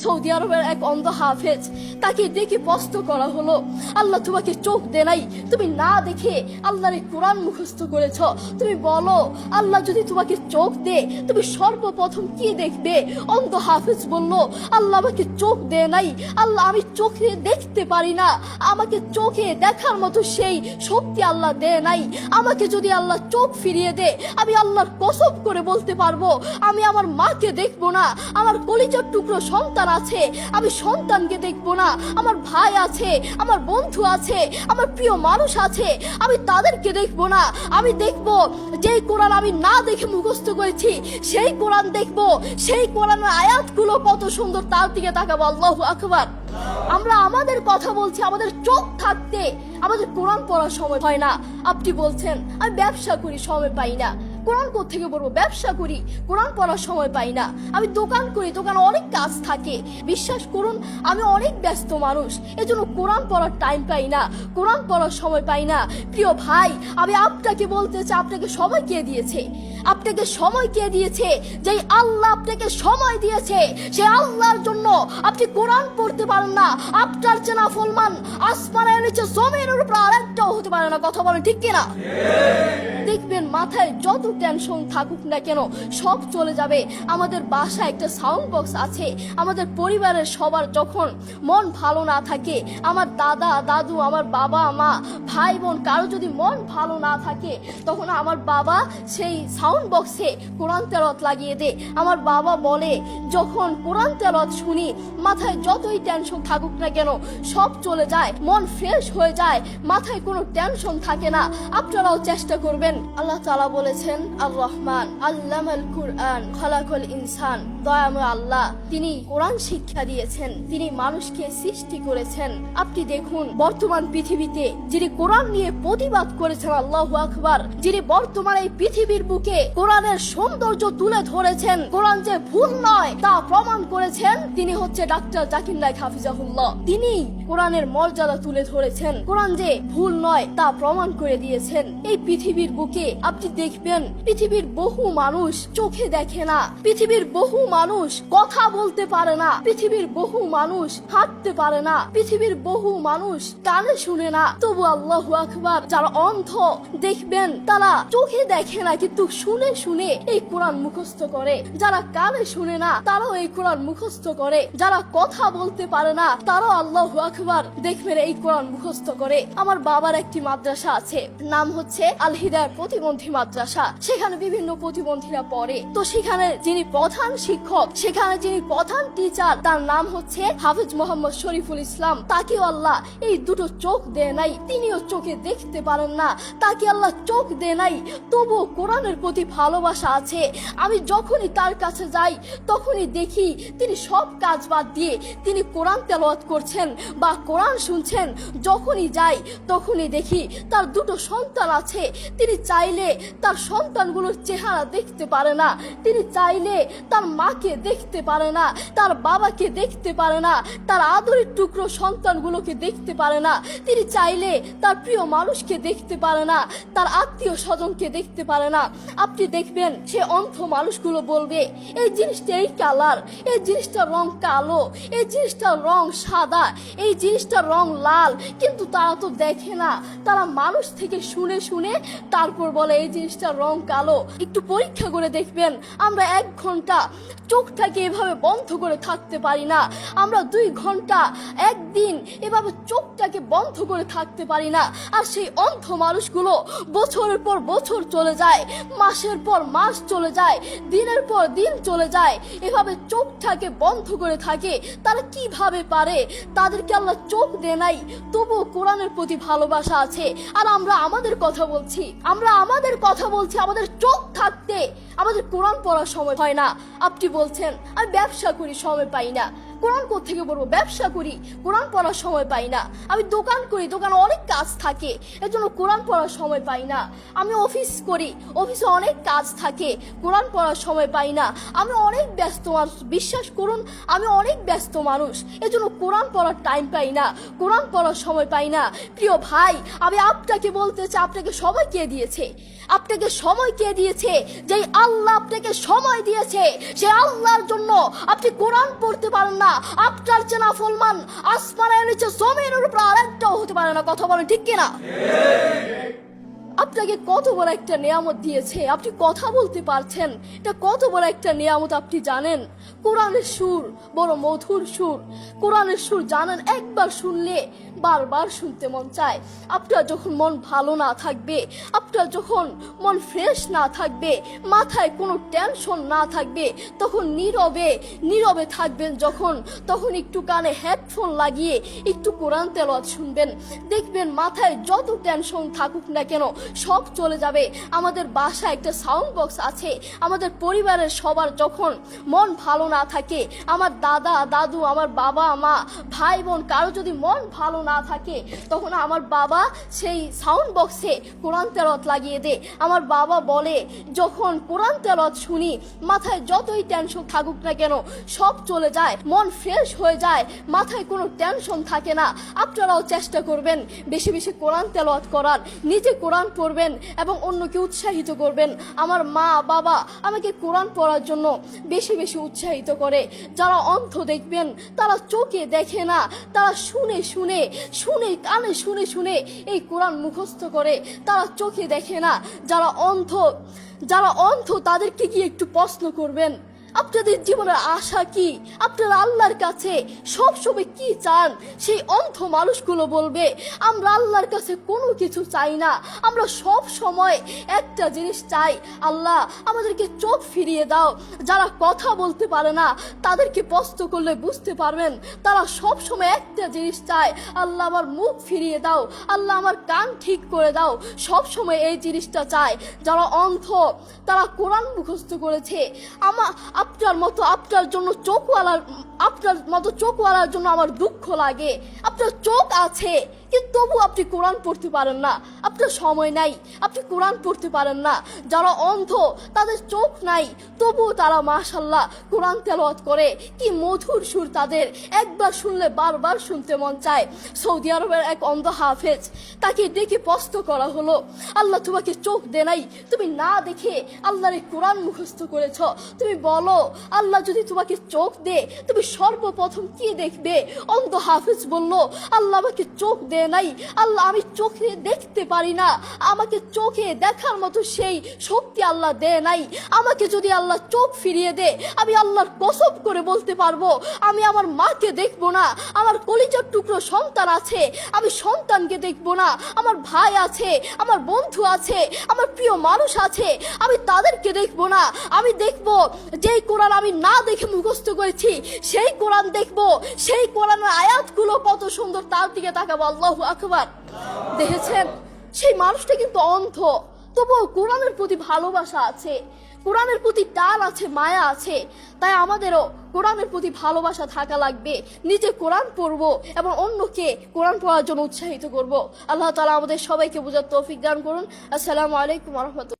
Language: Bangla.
সৌদি আরবের এক অন্ধ হাফেজ, তাকে ডেকে প্রশ্ন করা হলো, আল্লাহ তোমাকে চোখ দে নাই, তুমি না দেখে আল্লাহর কোরআন মুখস্থ করেছ, তুমি বলো আল্লাহ যদি তোমাকে চোখ দে তুমি সর্বপ্রথম কি দেখবে? অন্ধ হাফেজ বলল, আল্লাহ আমাকে চোখ দে নাই, আল্লাহ আমি চোখে দেখতে পারি না, আমাকে চোখে দেখার মতো সেই শক্তি আল্লাহ দে নাই। আমাকে যদি আল্লাহ চোখ ফিরিয়ে দে, আমি আল্লাহর কসম করে বলতে পারবো আমি আমার মাকে দেখবো না, আমার কলিজার টুকরো সন্তান আছে আমি সন্তানকে দেখবো না, আমার ভাই আছে, আমার বন্ধু আছে, আমার প্রিয় মানুষ আছে, আমি তাদেরকে দেখবো না। আমি দেখবো যেই কোরআন আমি না দেখে মুখস্থ করেছি সেই কোরআন দেখবো, সেই কোরআনের আয়াতগুলো কত সুন্দর তার দিকে তাকাবো। আল্লাহু আকবার। আমরা আমাদের কথা বলছি, আমাদের চোখ থাকতে আমাদের কোরআন পড়ার সময় হয় না। আপনি বলছেন আমি ব্যবসা করি সময় পাই না, কোরআন কোত্থেকে পড়বো? ব্যবসা করি, কোরআন পড়ার সময় পাই না। আমি দোকান করি, দোকানে অনেক কাজ থাকে, বিশ্বাস করুন আমি অনেক ব্যস্ত মানুষ, এজন্য কোরআন পড়ার টাইম পাই না, কোরআন পড়ার সময় পাই না। প্রিয় ভাই, আমি আপনাকে বলতে চাই, আপনাকে সময় কে দিয়েছে? আপনাকে সময় কে দিয়েছে? যেই আল্লাহ আপনাকে সময় দিয়েছে সেই আল্লাহর জন্য আপনি কোরআন পড়তে পারেন না। আপনার চেনা ফলমান আসমানের নিচে জমিনের উপর আরেকটাও হতে পারে না। কথা বলেন ঠিক কিনা? দেখবেন মাথায় যত টেনশন থাকুক না কেন সব চলে যাবে। আমাদের বাসায় একটা সাউন্ড বক্স আছে, আমাদের পরিবারের সবার যখন মন ভালো না থাকে, আমার দাদা দাদু, আমার বাবা মা, ভাই বোন কারো যদি মন ভালো না থাকে, তখন আমার বাবা সেই সাউন্ড বক্সে কোরআন তেলাওয়াত লাগিয়ে দেয়। আমার বাবা বলে যখন কোরআন তেলাওয়াত শুনি মাথায় যতই টেনশন থাকুক না কেন সব চলে যায়, মন ফ্রেশ হয়ে যায়, মাথায় কোনো টেনশন থাকে না। আপনারাও চেষ্টা করবেন। আল্লাহ তাআলা বলেছেন আর রহমান আল্লামাল কুরআন খালাকাল ইনসান, দয়াময় আল্লাহ তিনি কোরআন শিক্ষা দিয়েছেন, তিনি মানুষকে সৃষ্টি করেছেন। আপনি দেখুন বর্তমান পৃথিবীতে যিনি কোরআন নিয়ে প্রতিবাদ করেছেন, আল্লাহু আকবার, যিনি বর্তমান এই পৃথিবীর বুকে কোরআনের সৌন্দর্য তুলে ধরেছেন, কোরআন যে ভুল নয় তা প্রমাণ করেছেন, তিনি হচ্ছে ডাক্তার জাকির নায়েক হাফিজাহুল্লাহ। তিনি কোরআনের মর্যাদা তুলে ধরেছেন, কোরআন যে ভুল নয় তা প্রমাণ করে দিয়েছেন। এই পৃথিবীর বুকে আপনি দেখবেন পৃথিবীর বহু মানুষ চোখে দেখে না, পৃথিবীর বহু মানুষ কথা বলতে পারে না, পৃথিবীর বহু মানুষ হাঁটতে পারে না, পৃথিবীর বহু মানুষ কানে শুনে না, তবু আল্লাহু আকবার যারা অন্ধ দেখবেন তারা চোখে দেখে না কিন্তু শুনে শুনে এই কোরআন মুখস্থ করে, যারা কানে শুনে না তারাও এই কোরআন মুখস্থ করে, যারা কথা বলতে পারে না তারাও আল্লাহু আকবার দেখবেন এই কোরআন মুখস্থ করে। আমার বাবার একটি মাদ্রাসা আছে, নাম হচ্ছে আল হিদায়াত প্রতিবন্ধী মাদ্রাসা, সেখানে বিভিন্ন প্রতিবন্ধীরা পড়ে। তো সেখানে যিনি প্রধান শিক্ষক, সেখানে যিনি প্রধান টিচার, তার নাম হচ্ছে হাফেজ মোহাম্মদ শরীফুল ইসলাম। তাকে আল্লাহ এই দুটো চোখ দেয় নাই, তিনিও চোখে দেখতে পারেন না, তাকে আল্লাহ চোখ দেয় নাই, তবু কোরআনের প্রতি ভালোবাসা আছে। আমি যখনই তার কাছে যাই তখনই দেখি তিনি সব কাজ বাদ দিয়ে তিনি কোরআন তেলাওয়াত করছেন বা কোরআন শুনছেন। যখনই যাই তখনই দেখি তার দুটো সন্তান আছে, তিনি চাইলে তার সন্তানগুলোর চেহারা দেখতে পারে না, তিনি চাইলে তার মাকে দেখতে পারে না, তার বাবাকে দেখতে পারে না, তার আদরের টুকরো সন্তানগুলোকে দেখতে পারে না, তিনি চাইলে তার প্রিয় মানুষকে দেখতে পারে না, তার আত্মীয় স্বজনকে দেখতে পারে না। আপনি দেখবেন সে অন্ধ মানুষগুলো বলবে এই জিনিসটা এই কালার, এই জিনিসটার রং কালো, এই জিনিসটার রং সাদা, এই জিনিসটার রং লাল, কিন্তু তারা তো দেখে না, তারা মানুষ থেকে শুনে শুনে তারপর বলে এই জিনিসটার রং কালো। একটু পরীক্ষা করে দেখবেন আমরা 1 ঘন্টা চোখটাকে এভাবে বন্ধ করে থাকতে পারি না, আমরা 2 ঘন্টা একদিন এভাবে চোখটাকে বন্ধ করে থাকতে পারি না। আর সেই অন্ধ মানুষগুলো বছরের পর বছর চলে যায়, মাসের পর মাস চলে যায়, দিনের পর দিন চলে যায়, এভাবে চোখটাকে বন্ধ করে থাকে। তারা কিভাবে পারে? তাদেরকে আল্লাহ চোখ দেয় নাই, তবুও কোরআনের প্রতি ভালোবাসা আছে। আর আমরা আমাদের কথা বলছি, আমাদের চোখ থাকতে আমাদের কোরআন পড়ার সময় হয় না। আপনি বলছেন আমি ব্যবসা করি সময় পাই না, কোরআন কোত্থেকে পড়বো? ব্যবসা করি, কোরআন পড়ার সময় পাই না। আমি দোকান করি, দোকানে অনেক কাজ থাকে, এজন্য কোরআন পড়ার সময় পাই না। আমি অফিস করি, অফিসে অনেক কাজ থাকে, কোরআন পড়ার সময় পাই না। আমি অনেক ব্যস্ত মানুষ, বিশ্বাস করুন আমি অনেক ব্যস্ত মানুষ, এজন্য কোরআন পড়ার টাইম পাই না, কোরআন পড়ার সময় পাই না। প্রিয় ভাই, আমি আপনাকে বলতে চাই আপনাকে সবাই কে দিয়েছে? আপনাকে সময় কে দিয়েছে? যেই আল্লাহ আপনাকে সময় দিয়েছে, সেই আল্লাহর জন্য আপনি কোরআন পড়তে পারেন না। আপনার চেনা ফলমান আসমানের নিচে জমিনের উপর আরেকটাও হতে পারে না। কথা বলেন ঠিক কিনা? আপনাকে কত বড় একটা নিয়ামত দিয়েছে, আপনি কথা বলতে পারছেন, এটা কত বড় একটা নিয়ামত আপনি জানেন? কোরআনের সুর বড় মধুর সুর। কোরআনের সুর জানেন, একবার শুনলে বারবার শুনতে মন চায়। আপনার যখন মন ভালো না থাকবে, আপনার যখন মন ফ্রেশ না থাকবে, মাথায় কোনো টেনশন না থাকবে, তখন নীরবে নীরবে থাকবেন যখন, তখন একটু কানে হেডফোন লাগিয়ে একটু কোরআন তেলাওয়াত শুনবেন। দেখবেন মাথায় যত টেনশন থাকুক না কেন সব চলে যাবে। আমাদের বাসায় একটা সাউন্ড বক্স আছে। আমাদের পরিবারের সবার যখন মন ভালো না থাকে, আমার দাদা দাদু, আমার বাবা মা, ভাই বোন, কারো যদি মন ভালো না থাকে, তখন আমার বাবা সেই সাউন্ড বক্সে কোরআন তেলাওয়াত লাগিয়ে দেয়। আমার বাবা বলে, যখন কোরআন তেলাওয়াত শুনি মাথায় যতই টেনশন থাকুক না কেন সব চলে যায়, মন ফ্রেশ হয়ে যায়, মাথায় কোনো টেনশন থাকে না। আপনারাও চেষ্টা করবেন বেশি বেশি কোরআন তেলাওয়াত করার, নিজে কোরআন পড়বেন এবং অন্যকে উৎসাহিত করবেন। আমার মা বাবা আমাকে কোরআন পড়ার জন্য বেশি বেশি উৎসাহিত করে। যারা অন্ধ দেখবেন, তারা চোখে দেখে না, তারা শুনে শুনে শুনে কানে শুনে শুনে এই কোরআন মুখস্থ করে, তারা চোখে দেখে না। যারা অন্ধ তাদেরকে গিয়ে একটু প্রশ্ন করবেন, আপনাদের জীবনের আশা কি? আপনারা আল্লাহর কাছে সবসময় কি চান? সেই অন্ধ মানুষগুলো বলবে, আমরা আল্লাহর কাছে কোনো কিছু চাই না, আমরা সব সময় একটা জিনিস চাই, আল্লাহ আমাদেরকে চোখ ফিরিয়ে দাও। যারা কথা বলতে পারে না তাদেরকে প্রশ্ন করলে বুঝতে পারবেন, তারা সব সময় একটা জিনিস চায়, আল্লাহ আমার মুখ ফিরিয়ে দাও, আল্লাহ আমার কান ঠিক করে দাও। সব সময় এই জিনিসটা চায়। যারা অন্ধ তারা কোরআন মুখস্থ করেছে। আপনার মতো চোখওয়ালার জন্য আমার দুঃখ লাগে। আপনার চোখ আছে কিন্তু তবু আপনি কোরআন পড়তে পারেন না, আপনার সময় নাই, আপনি কোরআন পড়তে পারেন না। যারা অন্ধ তাদের চোখ নাই, তবুও তারা মাশাআল্লাহ কোরআন তেলাওয়াত করে। কি মধুর সুর তাদের, একবার শুনলে বারবার শুনতে মন চায়। সৌদি আরবের এক অন্ধ হাফেজ, তাকে ডেকে প্রশ্ন করা হলো, আল্লাহ তোমাকে চোখ দে নাই, তুমি না দেখে আল্লাহর কোরআন মুখস্থ করেছ, তুমি বলো আল্লাহ যদি তোমাকে চোখ দে তুমি সর্বপ্রথম কি দেখবে? অন্ধ হাফেজ বলল, আল্লাহ আমাকে চোখ দে নাই, আল্লাহ আমি চোখে দেখতে পারি না, আমাকে চোখে দেখার মতো সেই শক্তি আল্লাহ দে নাই। আমাকে যদি আল্লাহ চোখ ফিরিয়ে দে, আমি আল্লাহর কসম করে বলতে পারবো আমি আমার মাকে দেখবো না। আমার কলিজার টুকরো সন্তান আছে, আমি সন্তানকে দেখবো না। আমার ভাই আছে, আমার বন্ধু আছে, আমার প্রিয় মানুষ আছে, আমি তাদেরকে দেখবো না। আমি দেখবো যেই কোরআন আমি না দেখে মুখস্থ করেছি সেই কোরআন দেখবো, সেই কোরআনের আয়াতগুলো কত সুন্দর, তার দিকে তাকাবো। আল্লাহু আকবার। দেখেছেন, সেই মানুষটা কিন্তু অন্ধ, তবুও কোরআনের প্রতি ভালোবাসা আছে, কোরআনের প্রতি টান আছে, মায়া আছে। তাই আমাদেরও কোরআনের প্রতি ভালোবাসা থাকা লাগবে। নিজে কোরআন পড়বো এবং অন্যকে কোরআন পড়ার জন্য উৎসাহিত করব। আল্লাহ তাআলা আমাদের সবাইকে বোঝার তৌফিক দান করুন। আসসালামু আলাইকুম ওয়া রাহমাতুল্লাহ।